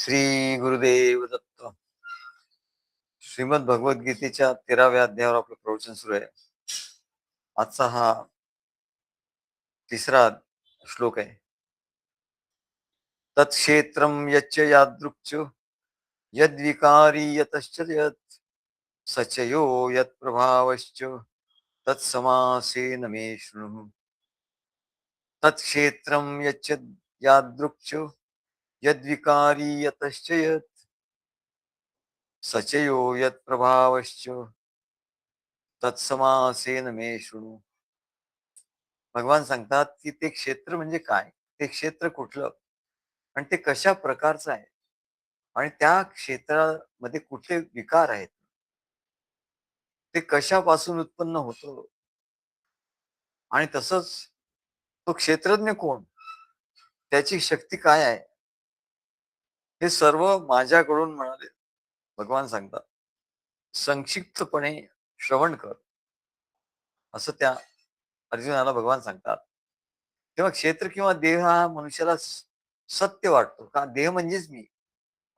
श्री गुरुदेव दत्त. श्रीमद भगवद्गीतेच्या 13व्या अध्यायावर आपलं प्रवचन सुरू आहे. आजचा हा तिसरा श्लोक आहे. तत्क्षेत्रम यच्च यादृक्च यद्विकारी यतश्च यत् सचयो यत्प्रभावश्च तत्समासेन मे शृणु. तत्क्षेत्रम यच्च यादृक्च यद्विकारी यतश्च यत् सचयो यत्प्रभावश्च तत्समासेन मे शृणु. भगवान सांगतात की ते क्षेत्र म्हणजे काय, ते क्षेत्र कुठलं आणि ते कशा प्रकारचं आहे आणि त्या क्षेत्रामध्ये कुठले विकार आहेत, ते कशापासून उत्पन्न होतं आणि तसंच तो क्षेत्रज्ञ कोण, त्याची शक्ती काय आहे, हे सर्व माझ्याकडून म्हणाले. भगवान सांगतात संक्षिप्तपणे श्रवण कर, असं त्या अर्जुनाला भगवान सांगतात. तेव्हा क्षेत्र किंवा देह हा मनुष्याला सत्य वाटतो का, देह म्हणजेच मी,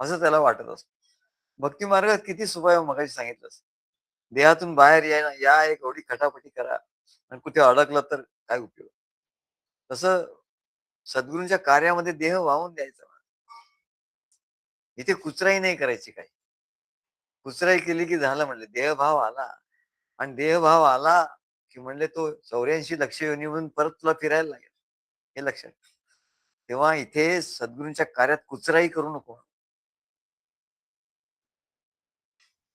असं त्याला वाटत असतं. भक्ती मार्गात किती सुपाय मगाशी सांगितलं, देहातून बाहेर या एक एवढी खटापटी करा आणि कुठे अडकलं तर काय उपयोग. तसं सद्गुरूंच्या कार्यामध्ये देह वाहून द्यायचा. इथे कुचराई नाही करायची. काही कुचराई केली की झालं, म्हणले देहभाव आला आणि देहभाव आला की म्हणले तो 84 लक्ष योनी परत तुला फिरायला लागेल, हे लक्षात. तेव्हा इथे सद्गुरूंच्या कार्यात कुचराई करू नको.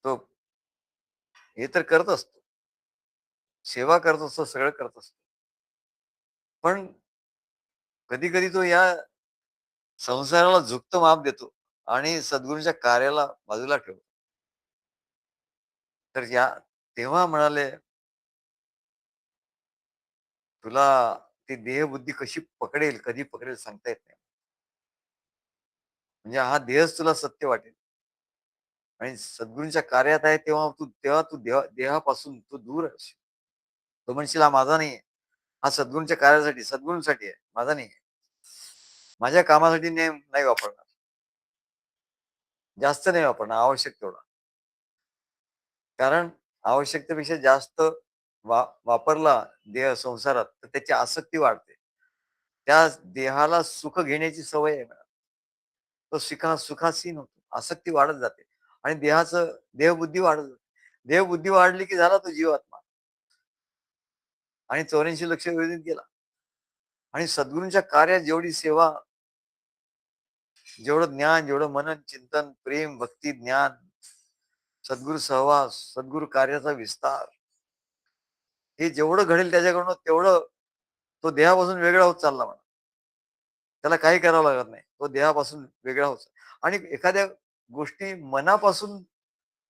तो हे तर करत असतो, सेवा करत असतो, सगळं करत असतो, पण कधी कधी तो या संसाराला झुकतं माप देतो आणि सद्गुरूंच्या कार्याला बाजूला ठेवतो. तर या तेव्हा म्हणाले तुला ती देहबुद्धी कशी पकडेल, कधी पकडेल सांगता येत नाही. म्हणजे हा देहच तुला सत्य वाटेल आणि सद्गुरूंच्या कार्यात आहे तेव्हा तू देहापासून तू दूर असशील. तो म्हणशील हा माझा नाही, हा सद्गुरूंच्या कार्यासाठी सद्गुरूंसाठी आहे, माझा नाही. माझ्या कामासाठी नाही वापरणार, जास्त नाही वापरणार, आवश्यक तेवढा. कारण आवश्यकतेपेक्षा जास्त वापरला देह संसारात तर त्याची आसक्ती वाढते. त्या देहाला सुख घेण्याची सवय आहे. तो सुखासीन होतो, आसक्ती वाढत जाते आणि देहबुद्धी वाढत जाते. देहबुद्धी वाढली की झाला तो जीवात्मा आणि 84 लक्ष वेधून गेला. आणि सद्गुरूंच्या कार्यात जेवढी सेवा, जेवढं ज्ञान, जेवढं मनन चिंतन प्रेम भक्ती ज्ञान, सद्गुरु सहवास, सद्गुरु कार्याचा विस्तार, हे जेवढं घडेल त्याच्याकडून तेवढं तो देहापासून वेगळा होत चालला. म्हणा त्याला काही करावं लागत नाही, तो देहापासून वेगळा होत. आणि एखाद्या गोष्टी मनापासून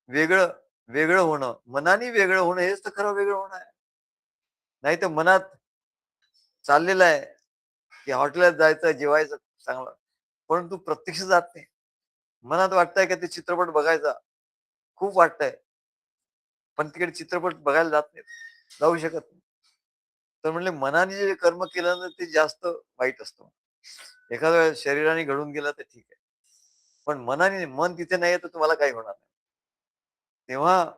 वेगळं वेगळं होणं, मनाने वेगळं होणं, हेच तर खरं वेगळं होणं आहे. नाही तर मनात चाललेलं आहे की हॉटेलात जायचं जेवायचं चांगलं, परंतु प्रत्यक्ष जात नाही. मनात वाटतंय का ते चित्रपट बघायचा, खूप वाटतंय, पण तिकडे चित्रपट बघायला जात नाही, जाऊ शकत नाही. तर म्हणले मनाने जे कर्म केलं ना ते जास्त वाईट असतं. एखाद्या वेळेस शरीराने घडून गेला तर ठीक आहे, पण मन तिथे नाही तर तुम्हाला काही होणार नाही. तेव्हा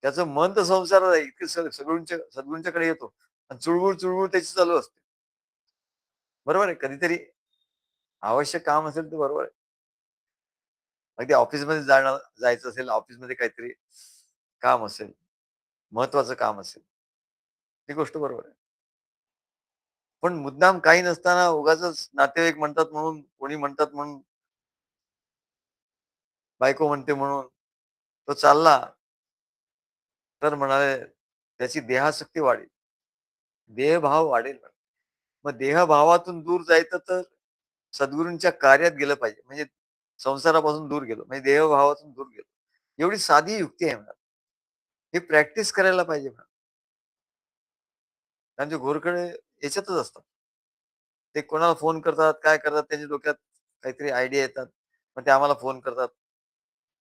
त्याचं मन तर संसारात आहे, इतके सद्गुरूंच्याकडे येतो आणि चुळबुळ चुळबुळ त्याची चालू असते. बरोबर आहे. कधीतरी आवश्यक काम असेल तर बरोबर आहे. अगदी ऑफिसमध्ये जायचं असेल, ऑफिसमध्ये काहीतरी काम असेल, महत्वाचं काम असेल, ती गोष्ट बरोबर आहे. पण मुद्दाम काही नसताना उगाचच नातेवाईक म्हणतात म्हणून, कोणी म्हणतात म्हणून, बायको म्हणते म्हणून तो चालला, तर म्हणाले त्याची देहासक्ती वाढेल, देहभाव वाढेल. मग देहभावातून दूर जायचं तर सद्गुरूंच्या कार्यात गेलं पाहिजे. म्हणजे संसारापासून दूर गेलो म्हणजे देहभावातून दूर गेलो. एवढी साधी युक्ती आहे म्हणा. हे प्रॅक्टिस करायला पाहिजे म्हणा. त्यांचे घोरकडे याच्यातच असतात. ते कोणाला फोन करतात, काय करतात, त्यांच्या डोक्यात काहीतरी आयडिया येतात. मग ते आम्हाला फोन करतात.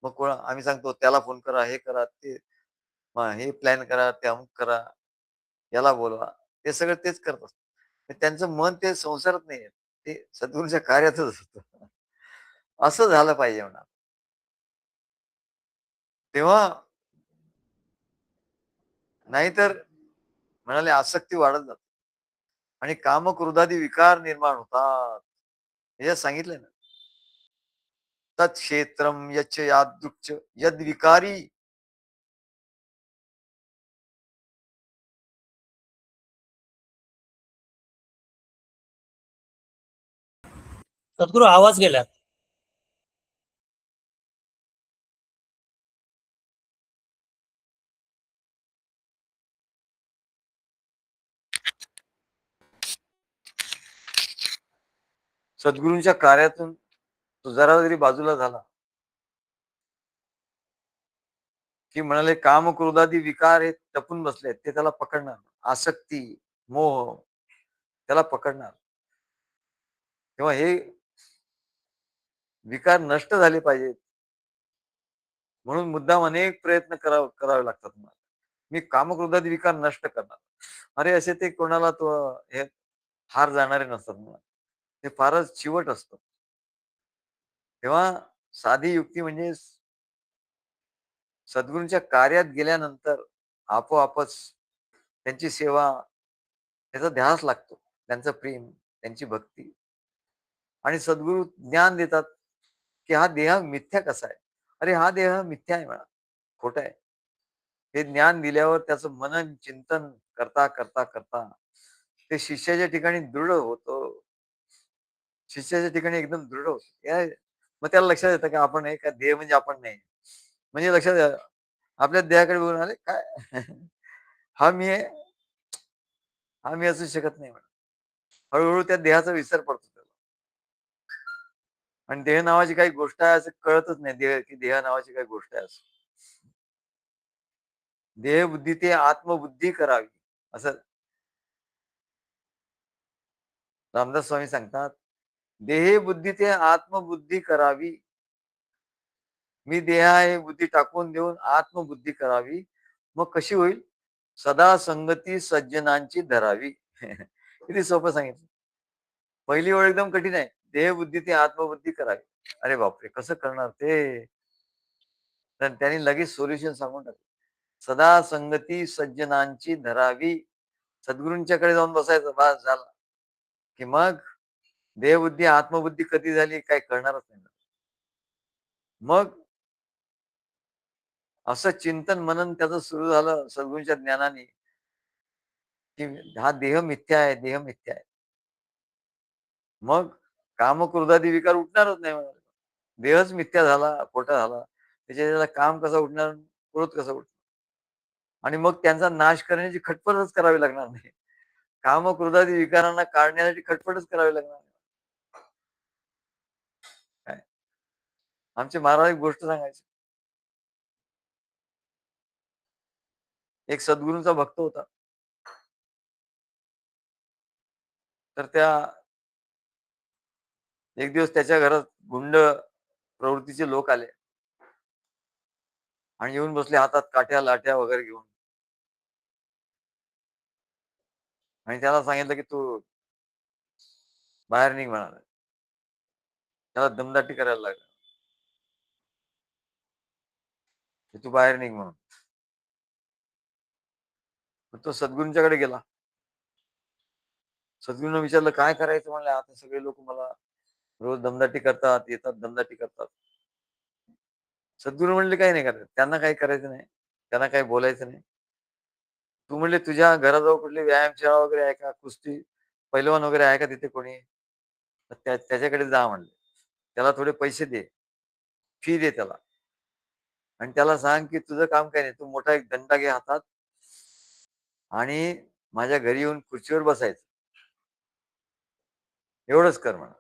मग आम्ही सांगतो त्याला फोन करा, हे करा, ते हे प्लॅन करा, ते अमुक करा, याला बोलवा. ते सगळं तेच करत असतात. त्यांचं मन ते संसारात नाहीये. ते सद्गुरूंच्या कार्यातच असतं. असं झालं पाहिजे म्हणा. तेव्हा नाहीतर म्हणाले आसक्ती वाढत जाते आणि काम क्रोधादी विकार निर्माण होतात. हे सांगितलंय ना. तत्क्षेत्रम यच्च यादृक्ष यद्विकारी. सद्गुरू आवाज गेला. सद्गुरूंच्या कार्यातून तो जरा जरी बाजूला झाला की म्हणाले काम क्रोधादी विकार हे टपून बसले ते त्याला पकडणार. आसक्ती, मोह त्याला पकडणार. तेव्हा हे विकार नष्ट झाले पाहिजेत म्हणून मुद्दाम अनेक प्रयत्न करावे लागतात मला. मी कामक्रोधादी विकार नष्ट करणार. अरे असे ते कोणाला तो हे हार जाणारे नसतात मला. ते फारच चिवट असतं. तेव्हा साधी युक्ती म्हणजे सद्गुरूंच्या कार्यात गेल्यानंतर आपोआपच त्यांची सेवा, त्याचा ध्यास लागतो. त्यांचं प्रेम, त्यांची भक्ती आणि सद्गुरू ज्ञान देतात, की हा देह मिथ्या कसा आहे? अरे हा देह मिथ्या आहे म्हणा, खोटा आहे. हे ज्ञान दिल्यावर त्याचं मनन, चिंतन करता, करता, करता ते शिष्याच्या ठिकाणी दृढ होतं. शिष्याच्या ठिकाणी एकदम दृढ होतं. मग त्याला लक्षात येतं, की आपण हे काय देह म्हणजे आपण नाही. म्हणजे लक्षात आपल्या देहाकडे बघून आले काय हा मी आहे, हा मी असू शकत नाही म्हणा. हळूहळू त्या देहाचा विसर पडतो त्याला. आणि देह नावाची काही गोष्ट आहे असं कळतच नाही. की देह नावाची काही गोष्ट आहे असं. देहबुद्धी ते आत्मबुद्धी करावी असं रामदास स्वामी सांगतात. देहे बुद्धी ते आत्मबुद्धी करावी. मी देह आहे बुद्धी टाकून देऊन आत्मबुद्धी करावी. मग कशी होईल? सदा संगती सज्जनांची धरावी. किती सोपं सांगितलं. पहिली ओळ एकदम कठीण आहे. देहबुद्धी ते आत्मबुद्धी करावी. अरे बापरे! कसं करणार ते? तर त्यांनी लगेच सोल्युशन सांगून टाकलं. सदा संगती सज्जनांची धरावी. सद्गुरूंच्याकडे जाऊन बसायचं बस झालं. की मग देहबुद्धी आत्मबुद्धी कधी झाली काही कळणारच नाही. मग असं चिंतन मनन त्याचं सुरू झालं सद्गुरूंच्या ज्ञानाने, की हा देह मिथ्या आहे, देह मिथ्या आहे. मग काम क्रोधादी विकार उठणारच नाही म्हणाले. देहच मिथ्या झाला, खोटा झाला. त्याला काम कसं उठणार, क्रोध कसा उठणार? आणि मग त्यांचा नाश करण्याची खटपटच करावी लागणार नाही. काम क्रोधादी विकारांना काढण्यासाठी खटपटच करावी लागणार नाही. काय आमचे महाराज एक गोष्ट सांगायचे. एक सद्गुरूंचा भक्त होता. तर त्या एक दिवस त्याच्या घरात गुंड प्रवृत्तीचे लोक आले आणि येऊन बसले हातात काठ्या, लाठ्या वगैरे घेऊन. आणि त्याला सांगितलं, की "तू बाहेर निघ" म्हणाले. त्याला दमदाटी करायला लागला, की "तू बाहेर निघ" म्हणून. मग तो सद्गुरूंच्याकडे गेला. सद्गुरूंना विचारलं, "काय करायचं?" म्हणले, "आता सगळे लोक मला रोज दमदाटी करतात, येतात दमदाटी करतात." सद्गुरू म्हणले, "काही नाही करायचं. त्यांना काही करायचं नाही. त्यांना काही बोलायचं नाही. तू म्हणले तुझ्या घराजवळ कुठली व्यायामशाळा वगैरे आहे का? कुस्ती पैलवान वगैरे आहे का तिथे कोणी? तर त्याच्याकडे जा" म्हणले. "त्याला थोडे पैसे दे, फी दे त्याला आणि त्याला सांग, की तुझं काम काही नाही. तू मोठा एक दंडा घे हातात आणि माझ्या घरी येऊन खुर्चीवर बसायचं. एवढंच कर" म्हणा.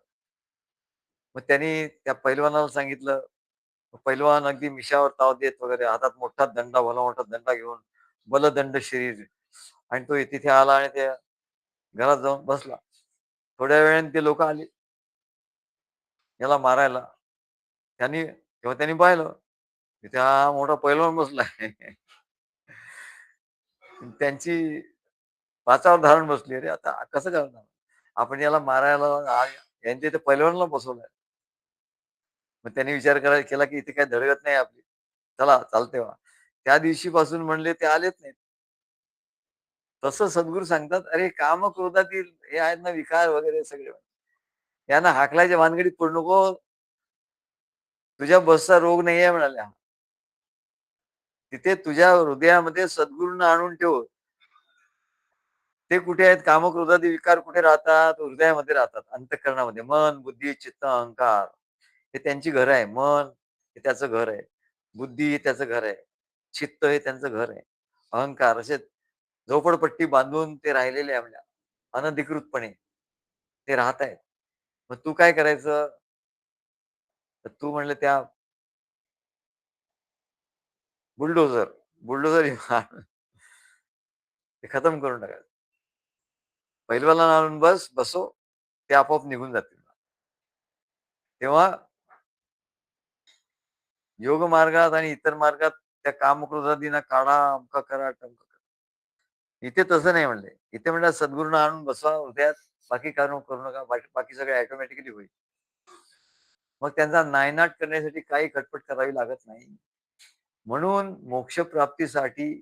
मग त्यांनी त्या पैलवानाला सांगितलं. पैलवान अगदी मिशावर ताव देत वगैरे हातात मोठा दंडा, भला मोठा दंडा घेऊन बलदंड शरीर आणि तो तिथे आला आणि त्या घरात जाऊन बसला. थोड्या वेळाने ते लोक आली याला मारायला. तेव्हा त्यांनी पाहिलं, तिथे हा मोठा पैलवान बसलाय. त्यांची पाचावर धारण बसली. अरे आता कसं करणार? आपण याला मारायला यांच्या इथे पैलवानला बसवलंय. मग त्यांनी विचार करायला केला, की इथे काही धडगत नाही आपली. चला चालते व्हा. त्या दिवशीपासून म्हणले ते आलेच नाहीत. तसं सद्गुरू सांगतात, "अरे काम क्रोधातील हे आहेत ना विकार वगैरे सगळे, यांना हाकलायच्या भानगडीत पडू नको. तुझ्या बसचा रोग नाहीये म्हणाल्या. तिथे तुझ्या हृदयामध्ये सद्गुरूंना आणून ठेव. ते कुठे आहेत? कामक्रोधादी विकार कुठे राहतात? हृदयामध्ये राहतात, अंतःकरणामध्ये. मन, बुद्धी, चित्त, अहंकार हे त्यांची घरं आहे. मन हे त्याचं घर आहे. बुद्धी हे त्याचं घर आहे. चित्त हे त्यांचं घर आहे. अहंकार असे झोपडपट्टी बांधून ते राहिलेले आहे आपल्या अनधिकृतपणे. ते राहत आहेत. मग तू काय करायचं? तर तू म्हणलं त्या बुलडोझर, बुलडोझर ते खतम करून टाकायचं. पैलवानाला आणून बसव, ते आपोआप निघून जातील. तेव्हा योग मार्गात आणि इतर मार्गात त्या कामक्रोधादींना काढा, अमका करा, टमका करा. इथे तसं नाही म्हणलंय. इथे म्हणलं सद्गुरूंना आणून बसवा हृदयात, बाकी कारण करू नका. बाकी बाकी सगळं ऑटोमॅटिकली होईल. मग त्यांचा नायनाट करण्यासाठी काही खटपट करावी लागत नाही. म्हणून मोक्षप्राप्तीसाठी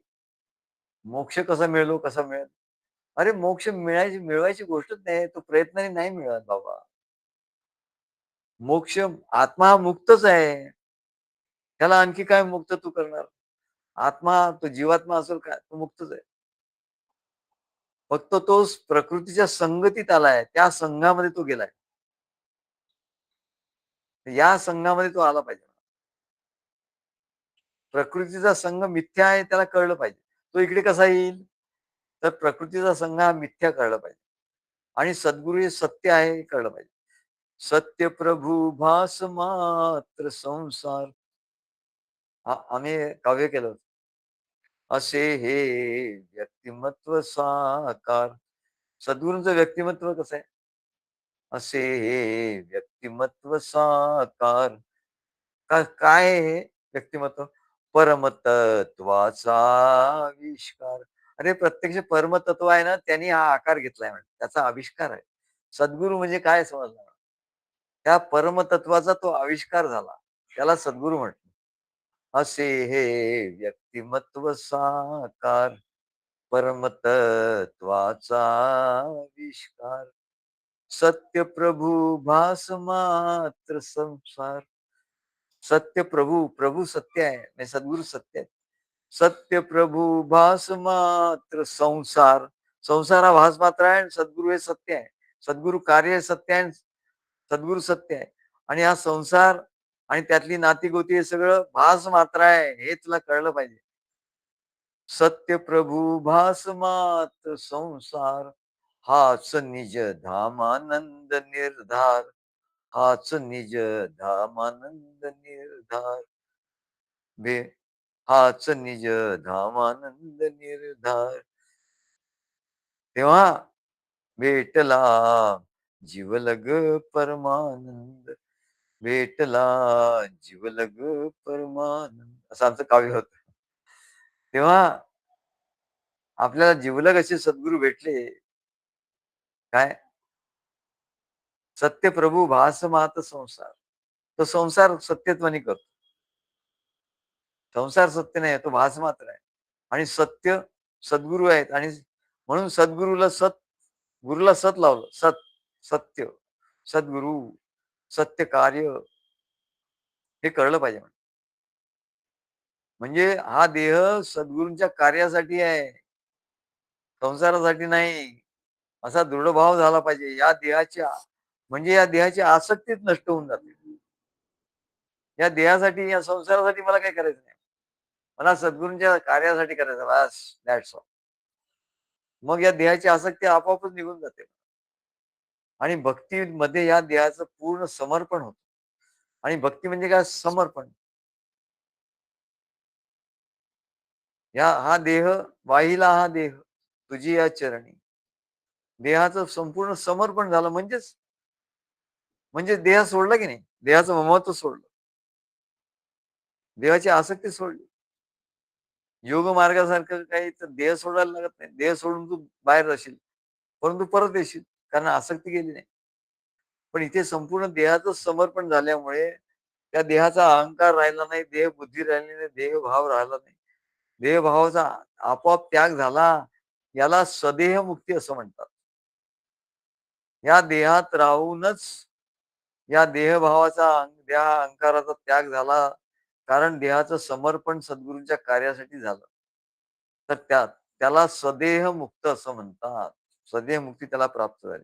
मोक्ष कसा मिळतो, कसा मिळेल? अरे मोक्ष मिळवायची गोष्टच नाही. तो प्रयत्नाने नाही मिळत बाबा. मोक्ष आत्मा हा मुक्तच आहे. त्याला आणखी काय मुक्त तू करणार? आत्मा तो जीवात्मा असेल काय? तो मुक्तच आहे. फक्त तो प्रकृतीच्या संगतीत आलाय. त्या संघामध्ये तो गेलाय. या संघामध्ये तो आला पाहिजे. प्रकृतीचा संघ मिथ्या आहे त्याला कळलं पाहिजे. तो इकडे कसा येईल? तर प्रकृतीचा संघ हा मिथ्या कळला पाहिजे. आणि सद्गुरू हे सत्य आहे हे कळलं पाहिजे. सत्य प्रभू भास मात्र संसार. आम्ही काव्य केलं होतं. असे हे व्यक्तिमत्व साकार. सद्गुरूंचं व्यक्तिमत्व कसं आहे? असे हे व्यक्तिमत्व साकार. काय आहे हे व्यक्तिमत्व? परमतत्वाचा आविष्कार. अरे प्रत्यक्ष परमतत्व आहे ना, त्यांनी हा आकार घेतलाय म्हणजे त्याचा आविष्कार आहे. सद्गुरू म्हणजे काय समजलं? त्या परमतत्वाचा तो आविष्कार झाला. त्याला सद्गुरू म्हटलं. असे हे व्यक्तिमत्व साकार. परमतत्वाचा आविष्कार. सत्य प्रभू भास मात्र संसार. सत्य प्रभू, प्रभू सत्य आहे. म्हणजे सद्गुरू सत्य आहे. सत्य प्रभू भास मात्र संसार. संसार हा भास मात्र आहे आणि सद्गुरू हे सत्य आहे. सद्गुरू कार्य सत्य आहे, सद्गुरू सत्य आहे. आणि हा संसार आणि त्यातली नाती-गोती हे सगळं भास मात्र आहे, हे तुला कळलं पाहिजे. सत्य प्रभू भास मात्र संसार. हाच निज धामानंद निर्धार. हाच निज धामानंद निर्धार. बे हाच निज धामानंद निर्धार. तेव्हा भेटला जीवलग परमानंद. भेटला जीवलग परमानंद असं आमचं काव्य होतं. तेव्हा आपल्याला जिवलग असे सद्गुरू भेटले. काय? सत्य प्रभू भास मात संसार. तो संसार सत्यत्वाने करतो. संसार सत्य नाही, तो भास मात्र आहे. आणि सत्य सद्गुरू आहेत आणि म्हणून सद्गुरूला गुरुला सत लावलं. सत्य, सद्गुरू, सत्य कार्य हे कळलं पाहिजे. म्हणजे हा देह सद्गुरूंच्या कार्यासाठी आहे, संसारासाठी नाही. असा दृढभाव झाला पाहिजे. या देहाच्या म्हणजे या देहाची आसक्तीच नष्ट होऊन जाते. या देहासाठी, या संसारासाठी मला काही करायचं नाही. मला सद्गुरूंच्या कार्यासाठी करायचं बस. That's all. मग या देहाची आसक्ती आपोआपच निघून जाते. आणि भक्तीमध्ये या देहाचं पूर्ण समर्पण होतं. आणि भक्ती म्हणजे काय? समर्पण. हा देह वाहिला हा देह तुझी या चरणी. देहाचं संपूर्ण समर्पण झालं म्हणजे देह सोडला की नाही? देहाचं महत्व सोडलं. देहाची आसक्ती सोडली. योग मार्गासारखं काही तर देह सोडायला लागत नाही. देह सोडून तू बाहेर जाशील, परंतु परत येशील, कारण आसक्ती गेली नाही. पण इथे संपूर्ण देहाचं समर्पण झाल्यामुळे त्या देहाचा अहंकार राहिला नाही, देह बुद्धी राहिली नाही, देहभाव राहिला नाही. देहभावाचा आपोआप त्याग झाला. याला सदेह मुक्ती असं म्हणतात. या देहात राहूनच या देहभावाचा देह अहंकाराचा त्याग झाला. कारण देहाचं समर्पण सद्गुरूंच्या कार्यासाठी झालं. तर त्याला सदेह मुक्त असं म्हणतात. सदेह मुक्ती त्याला प्राप्त झाली.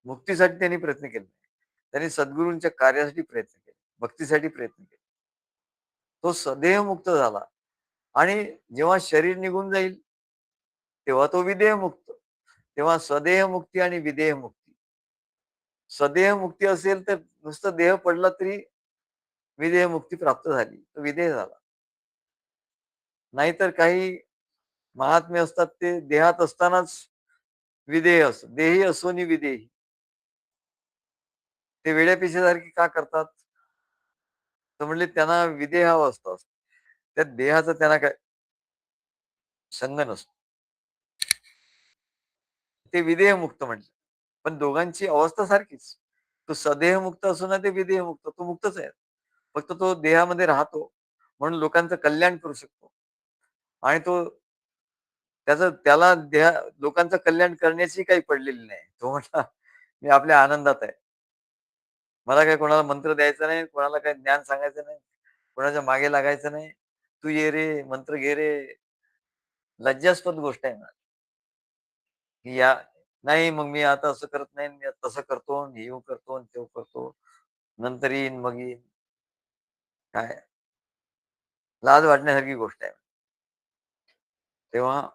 मुक्तीसाठी त्यांनी प्रयत्न केले. त्यांनी सद्गुरूंच्या कार्यासाठी प्रयत्न केले. भक्तीसाठी प्रयत्न केले. तो सदेह मुक्त झाला आणि जेव्हा शरीर निघून जाईल, तेव्हा तो विदेह मुक्त. तेव्हा सदेह मुक्ती आणि विदेह मुक्ती. सदेह मुक्ती असेल तर नुसतं देह पडला तरी विदेह मुक्ती प्राप्त झाली. तो विदेह झाला. नाहीतर काही महात्मे असतात ते देहात असतानाच विदेह असतात. देही असोनी विदेही. ते वेड्या पिशेसारखी का करतात? तर म्हणले त्यांना विदेहावस्था असते. त्या देहाचा त्यांना काय संग नसतो. ते विदेहमुक्त म्हटलं. पण दोघांची अवस्था सारखीच. तो सदेहमुक्त असो ना ते विदेहमुक्त. तो मुक्तच आहे. फक्त तो देहामध्ये राहतो. म्हणून लोकांचं कल्याण करू शकतो. आणि तो त्याला लोकांचं कल्याण करण्याची काही पडलेली नाही. तो म्हटला, "मी आपल्या आनंदात आहे. मला काही कोणाला मंत्र द्यायचा नाही, कोणाला काही ज्ञान सांगायचं नाही, कोणाच्या मागे लागायचं नाही. तू ये रे, मंत्र घे रे." लज्जास्पद गोष्ट आहे ना, की या नाही मग मी आता असं करत नाही, मी तसं करतो, आणि हे करतो, आणि ते करतो. नंतर येईन, मग येईन. काय लाज वाटण्यासारखी गोष्ट आहे. तेव्हा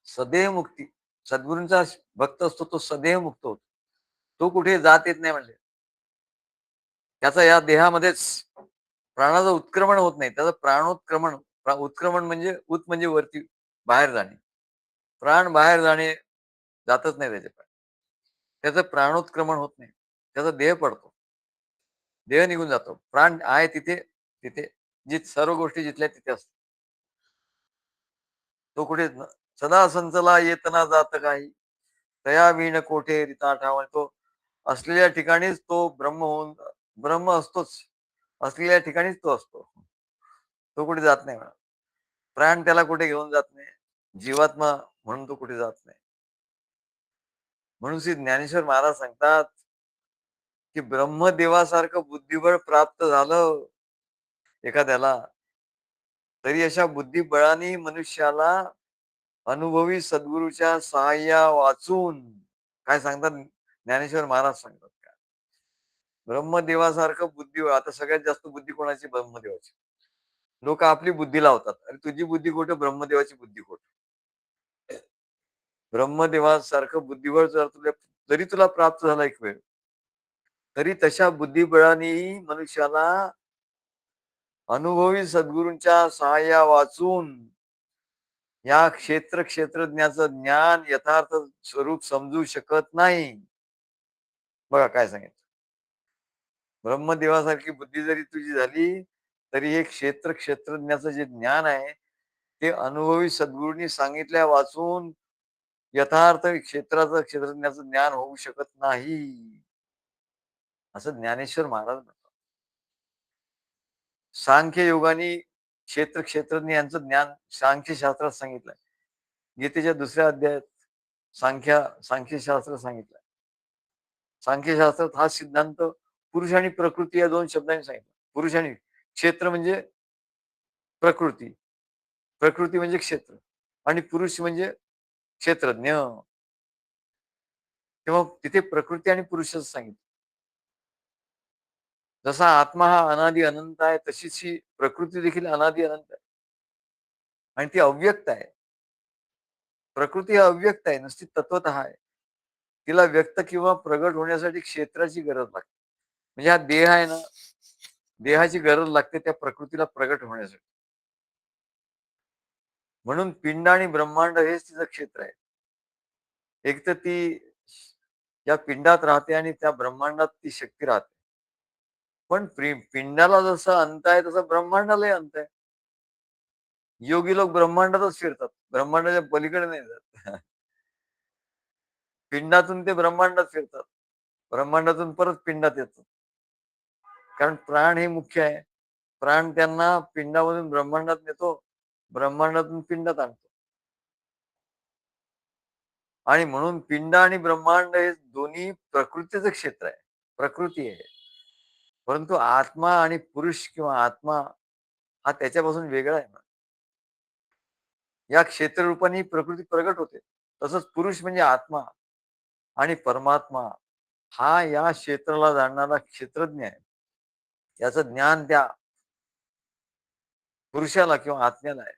सदैव मुक्ती. सद्गुरूंचा भक्त असतो तो सदैव मुक्त होतो. तो कुठे जात येत नाही म्हणजे. त्याचा या देहामध्येच प्राणाचं उत्क्रमण होत नाही. त्याचं प्राणोत्क्रमण उत्क्रमण म्हणजे म्हणजे वरती बाहेर जाणे. प्राण बाहेर जाणे जातच नाही त्याचे प्राण. त्याचं प्राणोत्क्रमण होत नाही. त्याचा देह पडतो. देह निघून जातो. प्राण आहे तिथे तिथे जी सर्व गोष्टी जिथल्या तिथे असतात. तो कुठे सदा संचला येतना जात काही. तया विण कोठे रिता ठाव. तो असलेल्या ठिकाणीच तो ब्रह्म असतोच. असलेल्या ठिकाणीच तो असतो. तो कुठे जात नाही म्हणा. प्राण त्याला कुठे घेऊन जात नाही. जीवात्मा म्हणून तो कुठे जात नाही. म्हणून श्री ज्ञानेश्वर महाराज सांगतात, की ब्रह्मदेवासारखं बुद्धिबळ प्राप्त झालं एखाद्याला, तरी अशा बुद्धिबळाने मनुष्याला अनुभवी सद्गुरूच्या सहाय्या वाचून काय सांगतात ज्ञानेश्वर महाराज सांगतात का ब्रह्मदेवासारखं बुद्धी आता सगळ्यात जास्त बुद्धी कोणाची ब्रह्मदेवाची. लोक आपली बुद्धी लावतात आणि तुझी बुद्धी कुठं ब्रह्मदेवाची बुद्धी कुठं. ब्रह्मदेवासारखं बुद्धिबळ जरी तुला प्राप्त झाला एक वेळ, तरी तशा बुद्धिबळानेही मनुष्याला अनुभवी सद्गुरूंच्या सहाय्या वाचून या क्षेत्रज्ञाचं ज्ञान यथार्थ स्वरूप समजू शकत नाही. बघा काय सांगितलं. ब्रह्मदेवासारखी बुद्धी जरी तुझी झाली, तरी हे क्षेत्रज्ञाचं जे ज्ञान आहे, ते अनुभवी सद्गुरूंनी सांगितल्या वाचून यथार्थ क्षेत्रज्ञाचं ज्ञान होऊ शकत नाही. असं ज्ञानेश्वर महाराज म्हणतात. सांख्य योगाने क्षेत्रज्ञ यांचं ज्ञान सांख्य शास्त्रात सांगितलंय. गीतेच्या दुसऱ्या अध्यायात सांख्यशास्त्र सांगितलंय. सांख्यशास्त्रात हा सिद्धांत पुरुष आणि प्रकृती या दोन शब्दांनी सांगितलं. पुरुष आणि क्षेत्र म्हणजे प्रकृती, प्रकृती म्हणजे क्षेत्र आणि पुरुष म्हणजे क्षेत्रज्ञ. तेव्हा तिथे प्रकृती आणि पुरुषच सांगितलं. जसा आत्मा हा अनादि अनंत आहे, तशीच ही प्रकृती देखील अनादि अनंत आहे आणि ती अव्यक्त आहे. प्रकृती हा अव्यक्त आहे, नुसती तत्वतः आहे. तिला व्यक्त किंवा प्रगट होण्यासाठी क्षेत्राची गरज लागते. म्हणजे हा देह आहे ना, देहाची गरज लागते त्या प्रकृतीला प्रगट होण्यासाठी. म्हणून पिंड आणि ब्रह्मांड हेच तिचं क्षेत्र आहे. एक तर ती या पिंडात राहते आणि त्या ब्रह्मांडात ती शक्ती राहते. पण पिंडाला जसं अंत आहे तसं ब्रह्मांडालाही अंत आहे. योगी लोक ब्रह्मांडातच फिरतात, ब्रह्मांडाच्या पलीकडे नाही जात. पिंडातून ते ब्रह्मांडात फिरतात. ब्रह्मांडातून परत पिंडात येतात. कारण प्राण हे मुख्य आहे. प्राण त्यांना पिंडामधून ब्रह्मांडात नेतो, ब्रह्मांडातून पिंडात आणतो. आणि म्हणून पिंड आणि ब्रह्मांड हे दोन्ही प्रकृतीचं क्षेत्र आहे. प्रकृती आहे. परंतु आत्मा आणि पुरुष किंवा आत्मा हा त्याच्यापासून वेगळा आहे ना. या क्षेत्ररूपाने प्रकृती प्रगट होते. तसंच पुरुष म्हणजे आत्मा आणि परमात्मा हा या क्षेत्राला जाणणारा क्षेत्रज्ञ आहे. याचं ज्ञान त्या पुरुषाला किंवा आत्म्याला आहे.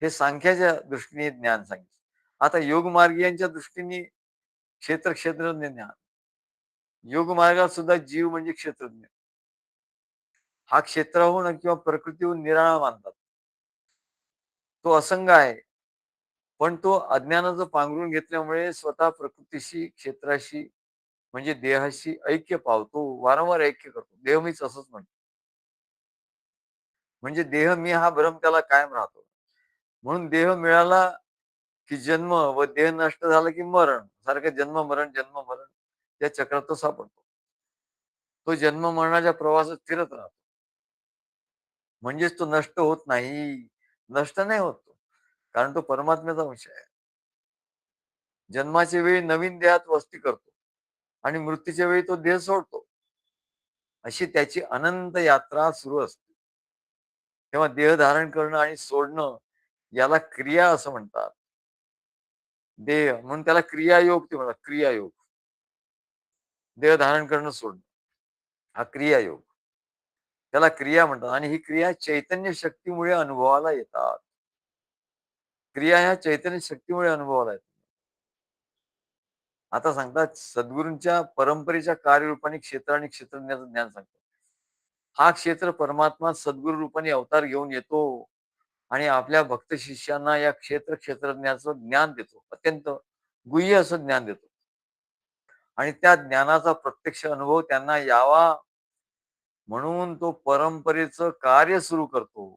हे सांख्याच्या दृष्टीने ज्ञान सांगितलं. आता योगमार्गीयांच्या दृष्टीने क्षेत्रज्ञ ज्ञान. योगमार्गात सुद्धा जीव म्हणजे क्षेत्रज्ञ. हा क्षेत्राहून किंवा प्रकृतीहून निराळा मानतात. तो असंग आहे. पण तो अज्ञानाचं पांघरून घेतल्यामुळे स्वतः प्रकृतीशी, क्षेत्राशी म्हणजे देहाशी ऐक्य पावतो. वारंवार ऐक्य करतो. देह मीच असंच म्हणतो. म्हणजे देह मी हा भ्रम त्याला कायम राहतो. म्हणून देह मिळाला की जन्म व देह नष्ट झाला की मरण. सारखं जन्म मरण या चक्रात तो सापडतो. तो जन्म मरणाच्या प्रवासात फिरत राहतो. म्हणजेच तो नष्ट होत नाही. नष्ट नाही होत तो. कारण तो परमात्म्याचा अंश आहे. जन्माच्या वेळी नवीन देहात वस्ती करतो आणि मृत्यूच्या वेळी तो देह सोडतो. अशी त्याची अनंत यात्रा सुरू असते. तेव्हा देह धारण करणं आणि सोडणं याला क्रिया असं म्हणतात. देह म्हणून त्याला क्रियायोग ते म्हणतात. क्रियायोग. देह धारण करणं सोडणं हा क्रियायोग. त्याला क्रिया म्हणतात आणि ही क्रिया चैतन्य शक्तीमुळे अनुभवाला येतात. क्रिया ह्या चैतन्य शक्तीमुळे अनुभवाला येतात. आता सांगतात सद्गुरूंच्या परंपरेच्या कार्यरूपाने क्षेत्र आणि क्षेत्रज्ञाचं ज्ञान सांगतात. हा क्षेत्र परमात्मा सद्गुरू रूपाने अवतार घेऊन येतो आणि आपल्या भक्त शिष्यांना या क्षेत्रज्ञाचं ज्ञान देतो. अत्यंत गुह्य असं ज्ञान देतो. आणि त्या ज्ञानाचा प्रत्यक्ष अनुभव त्यांना यावा म्हणून तो परंपरेचं कार्य सुरू करतो.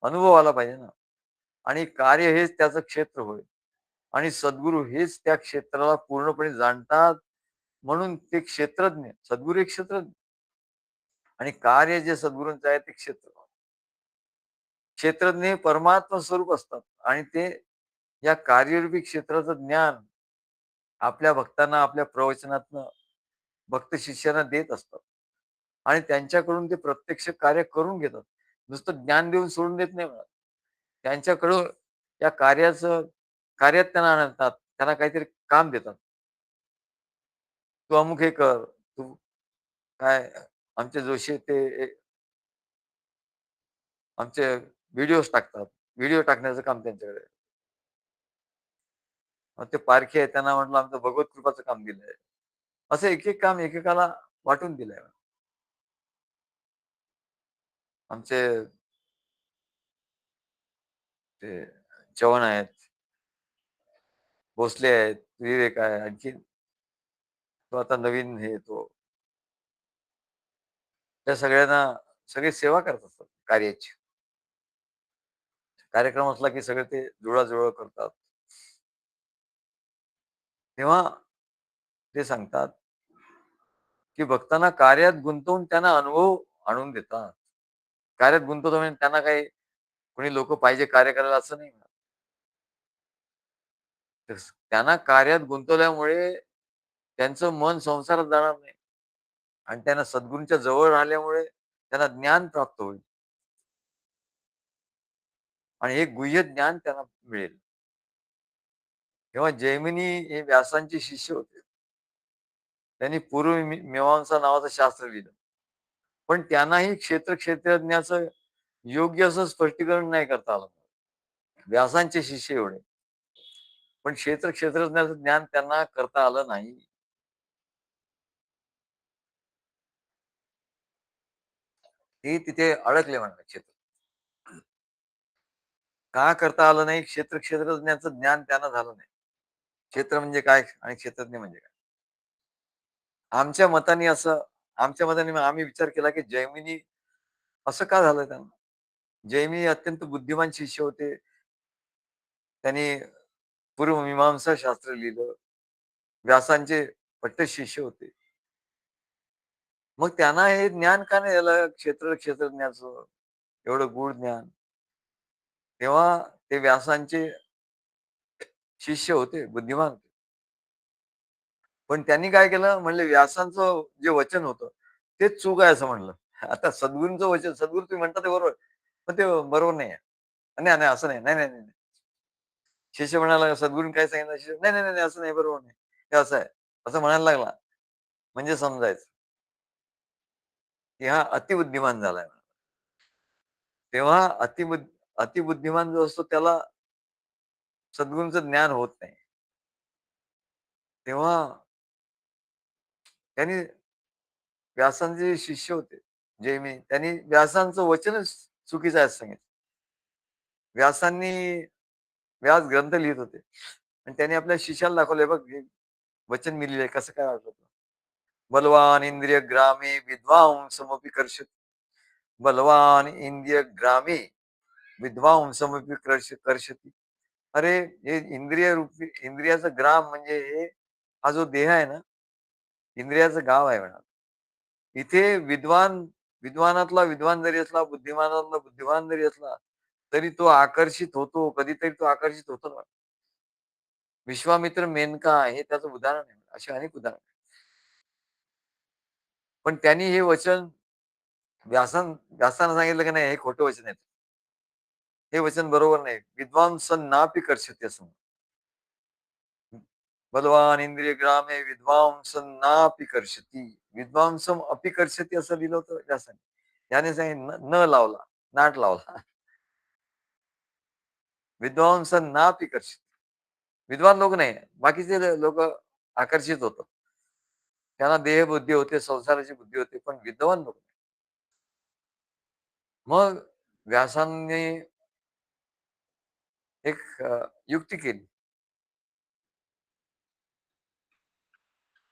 अनुभव आला पाहिजे ना. आणि कार्य हेच त्याचं क्षेत्र होय. आणि सद्गुरू हेच त्या क्षेत्राला पूर्णपणे जाणतात म्हणून ते क्षेत्रज्ञ. सद्गुरू एक क्षेत्रज्ञ आणि कार्य जे सद्गुरूंचं आहे ते क्षेत्र. क्षेत्रज्ञ हे परमात्मा स्वरूप असतात आणि ते या कार्यरूपी क्षेत्राचं ज्ञान आपल्या भक्तांना आपल्या प्रवचनातनं भक्त शिष्यांना देत असतात. आणि त्यांच्याकडून ते प्रत्यक्ष कार्य करून घेतात. नुसतं ज्ञान देऊन सोडून देत नाही मला. त्यांच्याकडून या कार्यात त्यांना आणतात. त्यांना काहीतरी काम देतात. तू अमुक हे कर. तू काय आमचे जोशी ते आमचे व्हिडिओज टाकतात. व्हिडिओ टाकण्याचं काम त्यांच्याकडे आहे. मग ते पारखी आहे त्यांना म्हटलं आमचं भगवत कृपाचं काम दिलंय. असं एक-एक काम एकेकाला वाटून दिलंय. आमचे ते चव्हाण आहेत, भोसले आहेत, विवेक आहे, आणखी तो आता नवीन हे येतो. त्या सगळ्यांना सगळे सेवा करत असतात कार्याची. कार्यक्रम असला की सगळे ते जुळवाजुळव करतात. तेव्हा ते सांगतात, की भक्तांना कार्यात गुंतवून त्यांना अनुभव आणून देतात. कार्यात गुंतवतो म्हणजे त्यांना काही कोणी लोकं पाहिजे कार्य करायला असं नाही. त्यांना कार्यात गुंतवल्यामुळे त्यांचं मन संसारात जाणार नाही आणि त्यांना सद्गुरूंच्या जवळ राहिल्यामुळे त्यांना ज्ञान प्राप्त होईल आणि हे गुह्य ज्ञान त्यांना मिळेल. तेव्हा जैमिनी हे व्यासांचे शिष्य होते. त्यांनी मीमांसा नावाचं शास्त्र लिहिलं. पण त्यांनाही क्षेत्रज्ञाचं योग्य असं स्पष्टीकरण नाही करता आलं. व्यासांचे शिष्य एवढे. पण क्षेत्रज्ञाचं ज्ञान त्यांना करता आलं नाही. ते तिथे अडकले म्हणतात क्षेत्र. का करता आलं नाही? क्षेत्रज्ञाचं ज्ञान त्यांना झालं नाही. क्षेत्र म्हणजे काय आणि क्षेत्रज्ञ म्हणजे काय? आमच्या मताने असं आमच्या मताने आम्ही विचार केला, की जैमिनी असं का झालं त्यांना? जैमिनी अत्यंत बुद्धिमान शिष्य होते. त्यांनी पूर्वमीमांसा शास्त्र लिहिलं. व्यासांचे पट्ट शिष्य होते. मग त्यांना हे ज्ञान का नाही झालं क्षेत्रज्ञाचं, एवढं गूढ ज्ञान? तेव्हा ते व्यासांचे शिष्य होते, बुद्धिमान होते. पण त्यांनी काय केलं, म्हणले व्यासांचं जे वचन होतं, तेच चूक आहे असं म्हणलं. आता सद्गुरूंचं वचन, सद्गुरू तुम्ही म्हणता ते बरोबर, पण ते बरोबर नाही आहे. नाही, नाही असं नाही. नाही, नाही, नाही. शिष्य म्हणाला, सद्गुरूंनी काय सांगितलं? शिष्य, "नाही, नाही, नाही, असं नाही, बरोबर नाही. हे असं आहे." असं म्हणायला लागला. म्हणजे समजायचं, की हा अतिबुद्धिमान झालाय. तेव्हा अतिबुद्धिमान जो असतो त्याला सद्गुरूंचं ज्ञान होत नाही. तेव्हा त्यांनी व्यासांचे शिष्य होते, जैमिनी. त्यांनी व्यासांचं वचनच चुकीचं आहे असं सांगितलं. व्यासांनी व्यास ग्रंथ लिहित होते आणि त्यांनी आपल्या शिष्याला दाखवले, बघ हे वचन मी लिहिलंय, कसं काय वाटलं तुला? बलवान इंद्रिय ग्रामे विद्वांसमपि कर्षति. बलवान इंद्रिय ग्रामे विद्वांसमपि कर्षति. अरे, हे इंद्रिय रूपी इंद्रियाचं ग्राम म्हणजे हा जो देह आहे ना, इंद्रियाचं गाव आहे म्हणा. इथे विद्वानातला विद्वान जरी असला, बुद्धिमानातला बुद्धिमान जरी असला, तरी तो आकर्षित होतो. कधीतरी तो आकर्षित होतो ना. विश्वामित्र मेनका हे त्याचं उदाहरण आहे. अशी अनेक उदाहरण. पण त्यांनी हे वचन व्यासानं सांगितलं की नाही, हे खोटं वचन आहे. हे वचन बरोबर नाही. विद्वांसन नापि कर्षति असं. बलवान इंद्रिय ग्रामे विद्वांसन नापि कर्षति. विद्वांसम अपि कर्षति असं लिहिलं होतं व्यासाने. त्याने सांगितलं न लावला, नाट लावला. विद्वांसन नापि कर्षति. विद्वान लोक नाही, बाकीचे लोक आकर्षित होतात. त्यांना देहबुद्धी होते, संसाराची बुद्धी होते, पण विद्वान लोक. मग व्यासांनी एक युक्ती केली.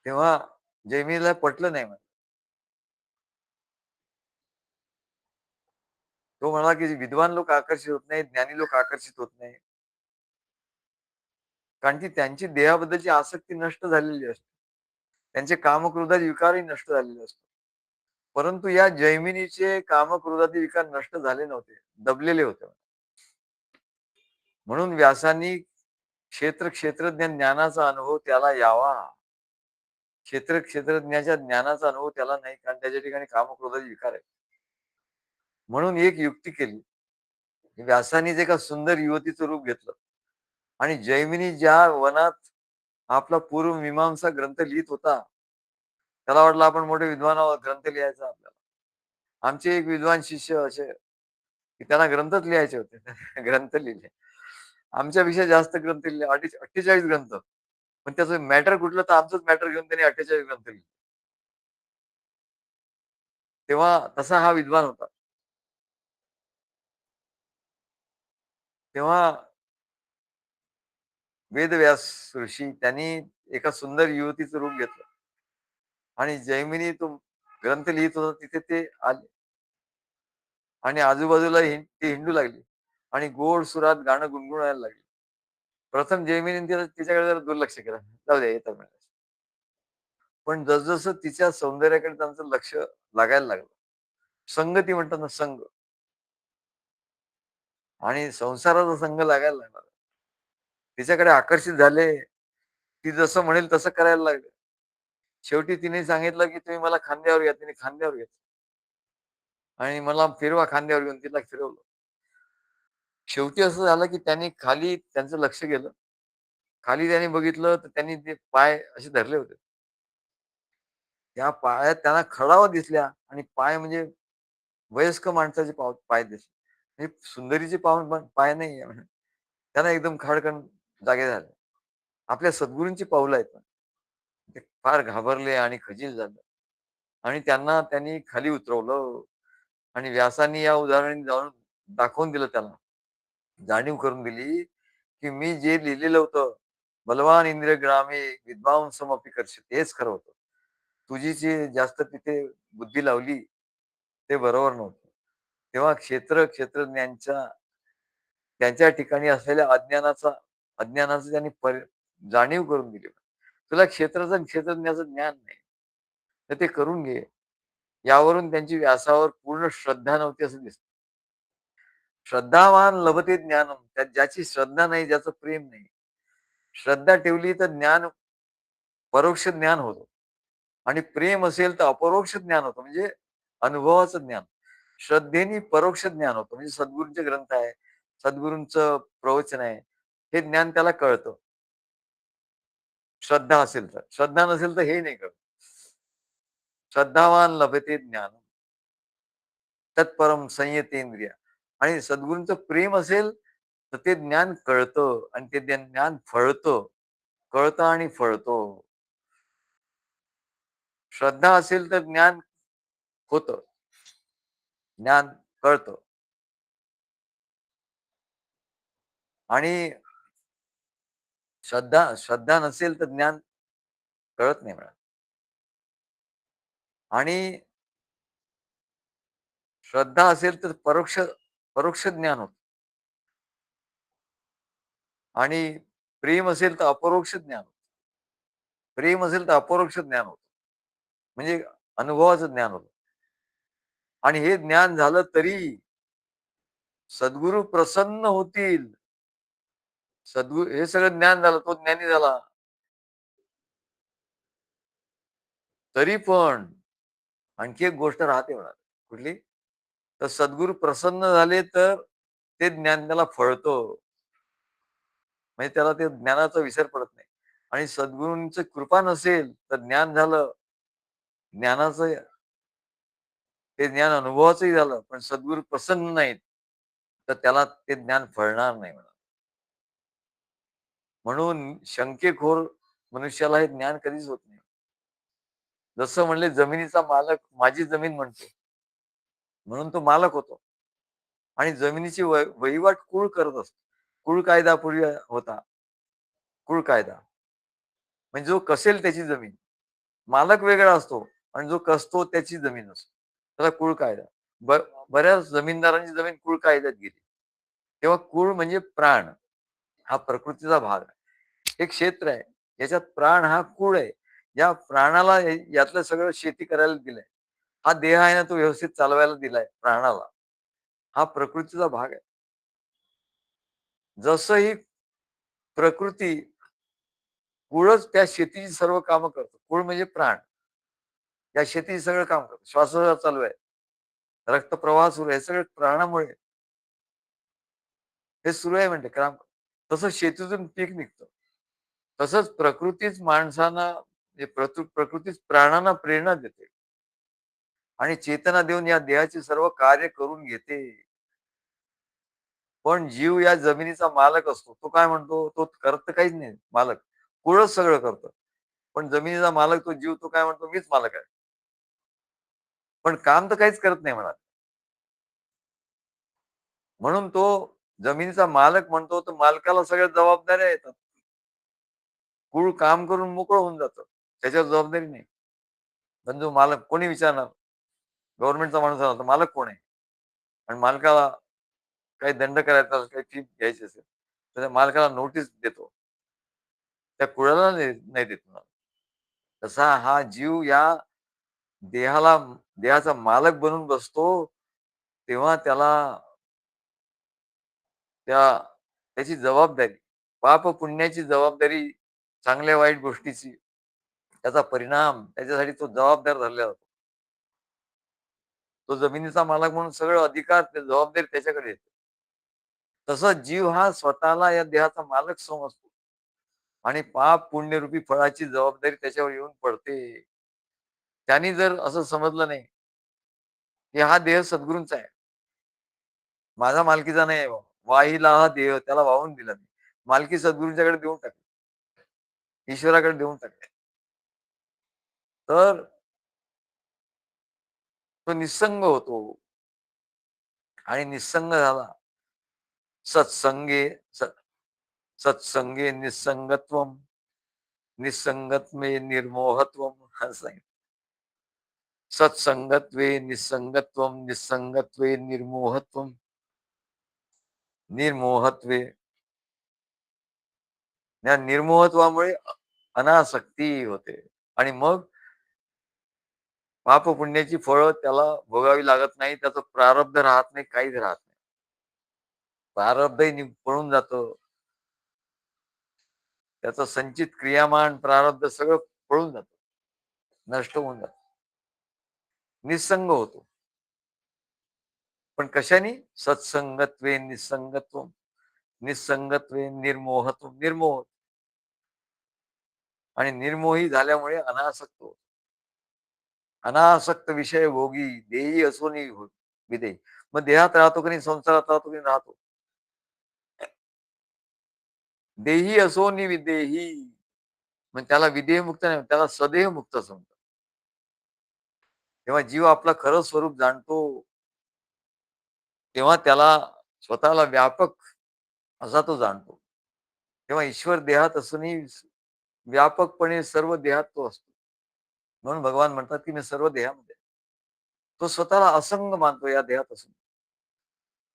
तेव्हा जैमिनीला पटलं नाही म्हणे. तो म्हणाला, की विद्वान लोक आकर्षित होत नाही, ज्ञानी लोक आकर्षित होत नाही. कारण की त्यांची देहाबद्दलची आसक्ती नष्ट झालेली असते. त्यांचे कामक्रोधाचे विकारही नष्ट झालेले असतात. परंतु या जैमिनीचे कामक्रोधाचे विकार नष्ट झाले नव्हते, दबलेले होते. म्हणून व्यासांनी क्षेत्रज्ञ ज्ञानाचा अनुभव त्याला यावा. क्षेत्रज्ञाच्या ज्ञानाचा अनुभव त्याला नाही, कारण त्याच्या ठिकाणी कामक्रोधाचे विकार आहे. म्हणून एक युक्ती केली. व्यासानीच एका सुंदर युवतीचं रूप घेतलं आणि जैमिनी ज्या वनात आपला पूर्व मीमांसा ग्रंथ लिहित होता, त्याला वाटलं आपण मोठे विद्वान आहोत, ग्रंथ लिहायचा आपल्याला. आमचे एक विद्वान शिष्य असे, की त्यांना ग्रंथच लिहायचे होते. ग्रंथ लिहिले. आमच्यापेक्षा जास्त ग्रंथ लिहिले, 48 ग्रंथ. पण त्याचं मॅटर कुठलं, तर आमचंच मॅटर घेऊन त्यांनी 48 ग्रंथ लिहिले. तेव्हा तसा हा विद्वान होता. तेव्हा वेदव्यास ऋषी त्यांनी एका सुंदर युवतीचं रूप घेतलं आणि जैमिनी तो ग्रंथ लिहित होता तिथे ते आले आणि आजूबाजूला ती हिंडू लागली आणि गोड सुरात गाणं गुणगुणायला लागली. प्रथम जैमिनीने तिच्याकडे जरा दुर्लक्ष केलं. जाऊ द्या, येतात म्हणे. पण जसजसं तिच्या सौंदर्याकडे त्यांचं लक्ष लागायला लागलं. संगती म्हणतात ना, संग, आणि संसाराचा संग लागायला लागला. तिच्याकडे आकर्षित झाले. ती जसं म्हणेल तसं करायला लागले. शेवटी तिने सांगितलं, की तुम्ही मला खांद्यावर घ्या. तिने खांद्यावर घेतलं आणि मला फिरवा, खांद्यावर घेऊन तिला फिरवलं. शेवटी असं झालं, की त्यांनी खाली त्यांचं लक्ष गेलं. खाली त्यांनी बघितलं तर त्यांनी ते पाय असे धरले होते. त्या पायात त्यांना खडावा दिसल्या आणि पाय म्हणजे वयस्क माणसाचे पाय दिसले. हे सुंदरीचे पाय नाही आहे. त्यांना एकदम खाडकन जागे झाले. आपल्या सद्गुरूंची पावलं आहेत. ते फार घाबरले आणि खजील झाले आणि त्यांना त्यांनी खाली उतरवलं आणि व्यासांनी या उदाहरणाने जाऊन दाखवून दिलं त्याला. जाणीव करून दिली, की मी जे लिहिलेलं होतं, बलवान इंद्रिय ग्रामे विद्वांसमपि कर्षति, हेच खरं होतं. तुझी जी जास्त तिथे बुद्धी लावली, ते बरोबर नव्हतं. तेव्हा क्षेत्रज्ञांच्या त्यांच्या ठिकाणी असलेल्या अज्ञानाचं त्यांनी जाणीव करून दिली. तुला क्षेत्राचं आणि क्षेत्रज्ञाचं ज्ञान नाही, तर ते करून घे. यावरून त्यांची व्यासावर पूर्ण श्रद्धा नव्हती असं दिसतं. श्रद्धावान लभते ज्ञानम. ज्याची श्रद्धा नाही, ज्याचं प्रेम नाही. श्रद्धा ठेवली तर ज्ञान, परोक्ष ज्ञान होतं. आणि प्रेम असेल तर अपरोक्ष ज्ञान होतं, म्हणजे अनुभवाचं ज्ञान. श्रद्धेने परोक्ष ज्ञान होतं, म्हणजे सद्गुरूंचे ग्रंथ आहे, सद्गुरूंचं प्रवचन आहे, हे ज्ञान त्याला कळतं. श्रद्धा असेल तर. श्रद्धा नसेल तर हे नाही कळत. श्रद्धावान लभते ज्ञान तत्परम संयतेंद्रिय. आणि सद्गुरूंचं प्रेम असेल तर ते ज्ञान कळतं आणि ते ज्ञान फळतं. कळतं आणि फळतं. श्रद्धा असेल तर ज्ञान होतं, ज्ञान कळतं. आणि श्रद्धा नसेल तर ज्ञान कळत नाही मला. आणि श्रद्धा असेल तर परोक्ष परोक्ष ज्ञान होतं. आणि प्रेम असेल तर अपरोक्ष ज्ञान होतं. प्रेम असेल तर अपरोक्ष ज्ञान होतं. म्हणजे अनुभवाचं ज्ञान होतं. आणि हे ज्ञान झालं तरी सद्गुरू प्रसन्न होतील. सद्गुरू हे सगळं ज्ञान झालं, तो ज्ञानी झाला. तरी पण आणखी एक गोष्ट राहते म्हणा. कुठली? तर सद्गुरू प्रसन्न झाले तर ते ज्ञान त्याला फळतं. म्हणजे त्याला ते ज्ञानाचा विसर पडत नाही. आणि सद्गुरूंची कृपा नसेल तर ज्ञान झालं, ज्ञानाचं ते ज्ञान अनुभवाचंही झालं, पण सद्गुरू प्रसन्न नाहीत, तर त्याला ते ज्ञान फळणार नाही म्हणा. म्हणून शंकेखोर मनुष्याला हे ज्ञान कधीच होत नाही. जसं म्हणले जमिनीचा मालक माझी जमीन म्हणतो, म्हणून तो मालक होतो. आणि जमिनीची वहिवाट कुळ करत असतो. कुळ कायदा पूर्वी होता. कुळ कायदा म्हणजे जो कसेल त्याची जमीन. मालक वेगळा असतो आणि जो कसतो त्याची जमीन असते. त्याला कुळ कायदा. ब बऱ्याच जमीनदारांची जमीन कुळ कायद्यात गेली. तेव्हा कुळ म्हणजे प्राण. हा प्रकृतीचा भाग आहे. हे क्षेत्र आहे. याच्यात प्राण हा कुळ आहे. या प्राणाला यातलं सगळं शेती करायला दिलंय. हा देह आहे ना, तो व्यवस्थित चालवायला दिलाय प्राणाला. हा प्रकृतीचा भाग आहे. जसं ही प्रकृती, कुळच त्या शेतीची सर्व कामं करतो. कुळ म्हणजे प्राण. त्या शेतीची सगळं काम करतो. श्वासोश्वास चालू आहे. रक्तप्रवाह सुरू आहे. हे सगळं प्राणामुळे. हे सुरू आहे म्हणजे काम. तसं शेतीतून पीक निघतं. तसंच प्रकृतीच माणसांना, म्हणजे प्रकृतीच प्राणांना प्रेरणा देते आणि चेतना देऊन या देहाचे सर्व कार्य करून घेते. पण जीव या जमिनीचा मालक असतो. तो काय म्हणतो? तो करत काहीच नाही मालक. कुळच सगळं करतं. पण जमिनीचा मालक तो जीव, तो काय म्हणतो? मीच मालक आहे. पण काम तर काहीच करत नाही म्हणा. म्हणून तो जमिनीचा मालक म्हणतो, तर मालकाला सगळ्या जबाबदाऱ्या येतात. कुळ काम करून मोकळं होऊन जातं. त्याच्यावर जबाबदारी नाही. पण जो मालक कोणी विचारणार? गव्हर्नमेंटचा माणूस आला तर मालक कोण आहे? आणि मालकाला काही दंड करायचा असेल, काही फी घ्यायची असेल, तर त्या मालकाला नोटीस देतो. त्या कुळाला नाही देत म्हणा. तसा हा जीव या देहाला, देहाचा मालक बनून बसतो, तेव्हा त्याला त्या त्याची जबाबदारी, पाप पुण्याची जबाबदारी, चांगल्या वाईट गोष्टीची, त्याचा परिणाम त्याच्यासाठी तो जबाबदार धरला जातो. तो जमिनीचा मालक म्हणून सगळं अधिकार, जबाबदारी त्याच्याकडे येते. तसं जीव हा स्वतःला या देहाचा मालक समजतो आणि पाप पुण्यरूपी फळाची जबाबदारी त्याच्यावर येऊन पडते. त्यांनी जर असं समजलं नाही की हा देह सद्गुरूंचा आहे, माझा मालकीचा नाही आहे, वाहिला हा देह त्याला वाहून दिला मी, मालकी सद्गुरूंच्याकडे देऊन टाकली, ईश्वराकडे देऊन टाकली, तर तो निसंग होतो. आणि निसंग झाला सत्संगे, सत्संगे निसंगत्वम, निसंगत्वे निर्मोहत्वम असं आहे. सत्संगत्वे निसंगत्वम, निसंगत्वे निर्मोहत्वम, निर्मोहत्वे, या निर्मोहत्वामुळे अनासक्ती होते. आणि मग पाप पुण्याची फळं त्याला भोगावी लागत नाही. त्याचं प्रारब्ध राहत नाही, काहीच राहत नाही. प्रारब्धही पळून जातं. त्याचं संचित क्रियामान प्रारब्ध सगळं पळून जातं. नष्ट होऊन जातं. निसंग होतो. पण कशाने? सत्संगत्वे निसंगत्व, निसंगत्वे निर्मोहत्व, निर्मोह. आणि निर्मोही झाल्यामुळे अनासक्त होतो. अनासक्त विषय भोगी देही असोनी विदेही. मग देहात राहतो की नाही, संसारात राहतो की नाही, राहतो. देही असोनी विदेही. मग त्याला विदेह मुक्त नाही, त्याला सदेह मुक्त असं म्हणतात. तेव्हा जीव आपला खरं स्वरूप जाणतो, तेव्हा त्याला स्वतःला व्यापक असा तो जाणतो. तेव्हा ईश्वर देहात असूनही व्यापकपणे सर्व देहात तो असतो. म्हणून भगवान म्हणतात की मी सर्व देहामध्ये. तो स्वतःला असंग मानतो या देहात असून.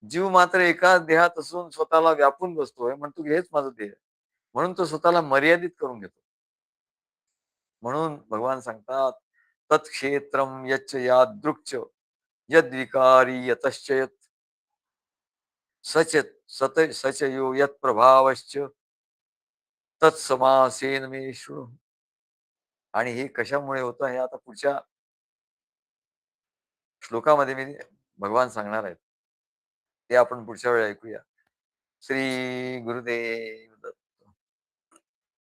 जीव मात्र एका देहात असून स्वतःला व्यापून बसतोय, म्हणतो की हेच माझं देह आहे. म्हणून तो स्वतःला मर्यादित करून घेतो. म्हणून भगवान सांगतात, तत्क्षेत्रम यच्च यादृक्च यद्विकारी यतश्च यत् सच सत सचयो यत् प्रभावश्च तत्समासेन मे शृणु. आणि हे कशामुळे होतं हे आता पुढच्या श्लोकामध्ये मी भगवान सांगणार आहेत. ते आपण पुढच्या वेळी ऐकूया. श्री गुरुदेव दत्त.